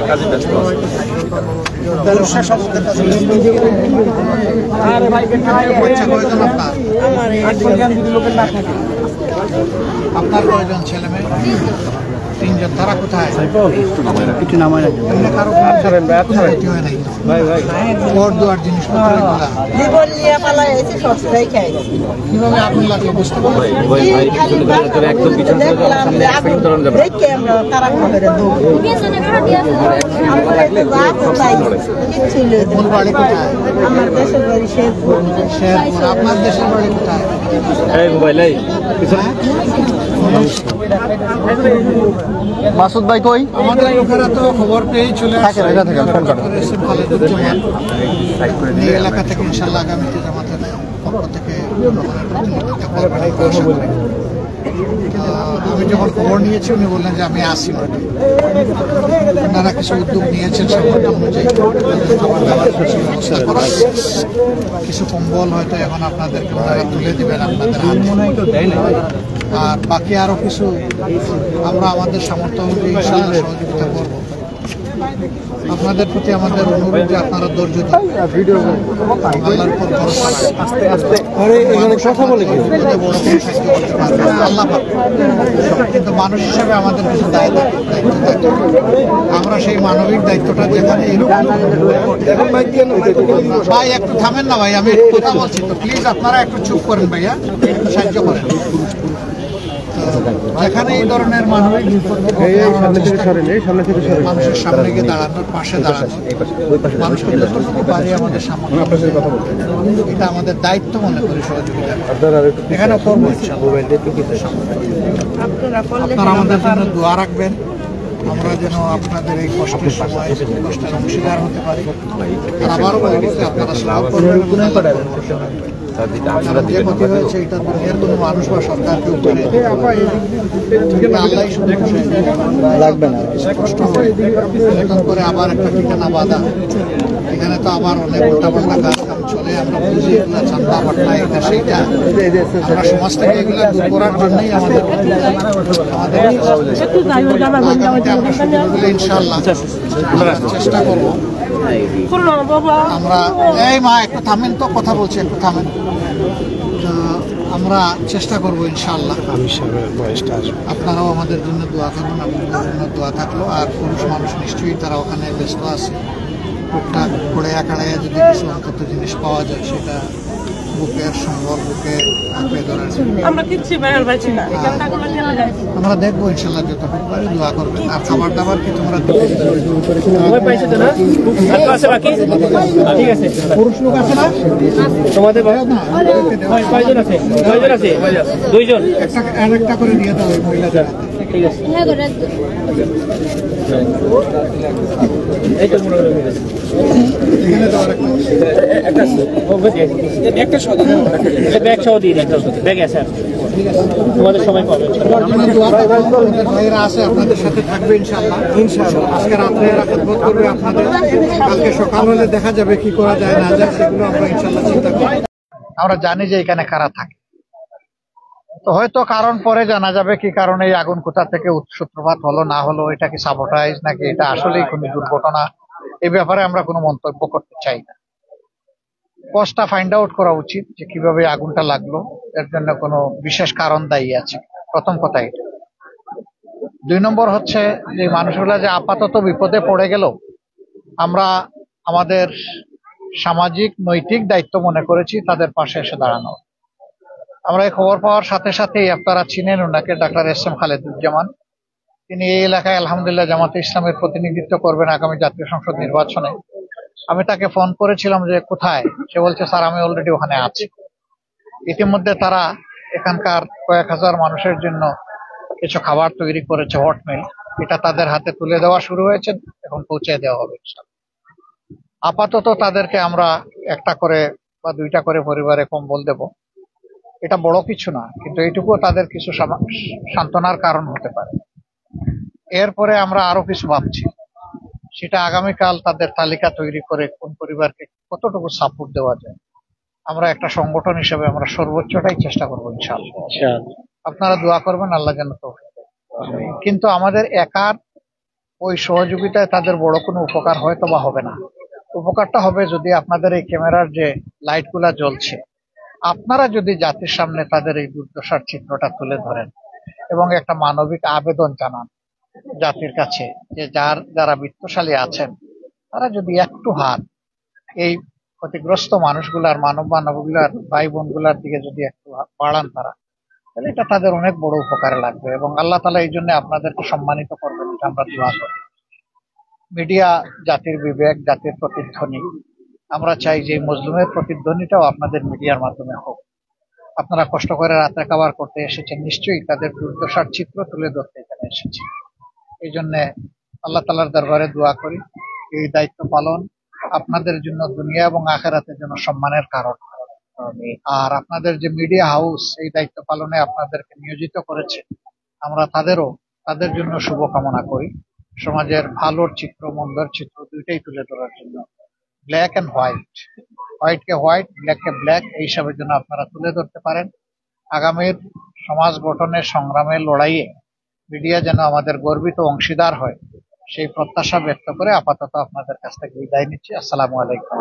কাজে ব্যস্ত আছে। আপনার কয়জন ছেলে মেয়ে? 3 জন। তারা কোথায়? কিছু নামায় না ঘর দুয়ার জিনিসপত্র কিভাবে আগুন লাগলো বুঝতে পারবেন? মূল বাড়ি কোথায়? শেরপুর। আপনার দেশের বাড়ি কোথায়? মাসুদ ভাই কই? আমাদের লোকেরা তো খবর পেয়েই চলে আসে। এই এলাকা থেকে ইনশাল্লাহ আগামীতে জামাতের পক্ষ থেকে আমি যখন খবর নিয়েছি উনি বললেন যে আমি আসি। ওনারা কিছু উদ্যোগ নিয়েছেন সামর্থ্য অনুযায়ী কিছু কম্বল হয়তো এখন আপনাদেরকে ওনারা তুলে দিবেন আপনাদের হাতে। আর বাকি আরো কিছু আমরা আমাদের সামর্থ্য অনুযায়ী ইনশাআল্লাহ সহযোগিতা করব। আপনাদের প্রতি আমাদের অনুরোধ যে আপনারা ধৈর্য ধরুন, আল্লাহর উপর ভরসা রাখুন। আস্তে আস্তে কথা বলে আল্লাহ পাক, কিন্তু মানুষ হিসাবে আমাদের কিছু দায়িত্ব থাকে। আমরা সেই মানবিক দায়িত্বটা যেখানে ভাই একটু থামেন না ভাই, আমি কথা বলছি তো প্লিজ আপনারা একটু চুপ করেন ভাইয়া, একটু সাহায্য করেন। যেখানে এই ধরনের মানবিক মানুষের সামনে গিয়ে দাঁড়ানোর পাশে দাঁড়ানো, মানুষকে যতটুকু পারি আমাদের সামনে, এটা আমাদের দায়িত্ব মনে করি সহযোগিতা। এখানে করবো আপনারা আমাদের জন্য দোয়া রাখবেন, আমরা যেন আপনাদের এই কষ্টের সময় কষ্টের অংশীদার হতে পারি। আর আবারও আপনারা সব করবেন। যে ক্ষতি হয়েছে এটা দুনিয়ার কোনো মানুষ বা সরকারকে আল্লাহ লাগবে না, কষ্ট হয় করে আবার একটা ঠিকানা বাঁধা। এখানে তো আবার অনেক উল্টাপাল্টা কাজ কাম চলে, আমরা বুঝি এগুলো চান্দা পাটনা এটা সেইটা। আমরা সমাজ থেকে এগুলো দূর করার জন্যই আমাদের ইনশাআল্লাহ চেষ্টা করবো। আমরা এই মা একটু থামেন তো, কথা বলছি, একটু থামেন। আমরা চেষ্টা করবো ইনশাআল্লাহ। আপনারাও আমাদের জন্য দোয়া করুন, আপনাদের জন্য দোয়া থাকলো। আর পুরুষ মানুষ নিশ্চয়ই তারা ওখানে ব্যস্ত আছে, টুকটাক করে একাড়াইয়া যদি কিছু অন্তত জিনিস পাওয়া যায় সেটা বুকের সম্বল, বুকে আঁকড়ে ধরার আমরা দেখবো ইনশাল্লাহ যতটুকু পারি দোয়া করবেন। আর খাবার দাবার কি তোমরা পুরুষ লোক আছে না তোমাদের? একটা করে দিয়ে দাও মহিলাদের। ঠিক আছে তোমাদের সময় পাবে, আছে আপনাদের সাথে থাকবে ইনশাআল্লাহ। আজকে রাত্রে এরা খেদমত করবে আপনাদের, কালকে সকাল হলে দেখা যাবে কি করা যায় না যায়, সেগুলো আমরা ইনশাআল্লাহ চিন্তা করি। আমরা জানি যে এখানে কারা থাকে, তো হয়তো কারণ পরে জানা যাবে কি কারণে এই আগুন কোথা থেকে সূত্রপাত হলো না হলো, এটা কি সাবোটাইজ নাকি এটা আসলেই কোনো দুর্ঘটনা, এই ব্যাপারে আমরা কোনো মন্তব্য করতে চাই না। কজটা ফাইন্ড আউট করা উচিত যে কিভাবে আগুনটা লাগলো, এর জন্য কোনো বিশেষ কারণ দায়ী আছে, প্রথম কথা এটা। 2 নম্বর হচ্ছে যে মানুষগুলা যে আপাতত বিপদে পড়ে গেল, আমরা আমাদের সামাজিক নৈতিক দায়িত্ব মনে করেছি তাদের পাশে এসে দাঁড়ানো। আমরা এই খবর পাওয়ার সাথে সাথেই, আপনারা চিনেন ওনাকে, ডাক্তার এস.এম. খালেদুজ্জামান, তিনি এই এলাকায় আলহামদুলিল্লাহ জামাতে ইসলামের প্রতিনিধিত্ব করবেন আগামী জাতীয় সংসদ নির্বাচনে। আমি তাকে ফোন করেছিলাম যে কোথায়, সে বলছে স্যার আমি অলরেডি ওখানে আছি। ইতিমধ্যে তারা এখানকার কয়েক হাজার মানুষের জন্য কিছু খাবার তৈরি করেছে, হটমিল, এটা তাদের হাতে তুলে দেওয়া শুরু হয়েছে, এখন পৌঁছে দেওয়া হবে। আপাতত তাদেরকে আমরা একটা করে বা 2টা করে পরিবারে কম্বল দেব, এটা বড় কিছু না, কিন্তু এইটুকু তাদের কিছু সান্ত্বনার কারণ হতে পারে। এরপরে আমরা আরো কিছু ভাবছি, সেটা আগামীকাল তাদের তালিকা তৈরি করে কোন পরিবারকে কতটুকু সাপোর্ট দেওয়া যায়, আমরা একটা সংগঠন হিসেবে আমরা সর্বোচ্চটাই চেষ্টা করবো ইনশাআল্লাহ। আপনারা দোয়া করবেন, আল্লাহ যেন তৌফিক দেন। কিন্তু আমাদের একার ওই সহযোগিতায় তাদের বড় কোনো উপকার হয়তো বা হবে না। উপকারটা হবে যদি আপনাদের এই ক্যামেরার যে লাইটগুলা জ্বলছে, আপনারা যদি জাতির সামনে তাদের এই দুর্দশার চিত্রটা তুলে ধরেন এবং একটা মানবিক আবেদন জানান জাতির কাছে যে যারা বিত্তশালী আছেন তারা যদি একটু হাত এই ক্ষতিগ্রস্ত মানুষগুলার মানবগুলার ভাই বোনগুলার দিকে যদি একটু বাড়ান তারা, তাহলে এটা তাদের অনেক বড় উপকারে লাগবে এবং আল্লাহ তাআলা এই জন্য আপনাদেরকে সম্মানিত করবেন, এটা আমরা দোয়া করি। মিডিয়া জাতির বিবেক, জাতির প্রতিধ্বনি। আমরা চাই যে মজলুমের প্রতিধ্বনিটাও আপনাদের মিডিয়ার মাধ্যমে হোক। আপনারা কষ্ট করে রাতে খাবার করতে এসেছেন, নিশ্চয়ই তাদের দুর্দশার চিত্র তুলে ধরতে এখানে এসেছেন। এই জন্য আল্লাহ তাআলার দরবারে দোয়া করি এই দায়িত্ব পালন আপনাদের জন্য দুনিয়া এবং আখিরাতের জন্য সম্মানের কারণ। আর আপনাদের যে মিডিয়া হাউস এই দায়িত্ব পালনে আপনাদেরকে নিয়োজিত করেছে, আমরা তাদের জন্য শুভকামনা করি। সমাজের ভালোর চিত্র মন্দের চিত্র দুইটাই তুলে ধরার জন্য ব্ল্যাক এন্ড হোয়াইট, হোয়াইটকে হোয়াইট, ব্ল্যাককে ব্ল্যাক এই হিসাবের জন্য আপনারা তুলে ধরতে পারেন। আগামীর সমাজ গঠনের সংগ্রামের লড়াইয়ে মিডিয়া যেন আমাদের গর্বিত অংশীদার হয় সেই প্রত্যাশা ব্যক্ত করে আপাতত আপনাদের কাছ থেকে বিদায় নিচ্ছি। আসসালামু আলাইকুম।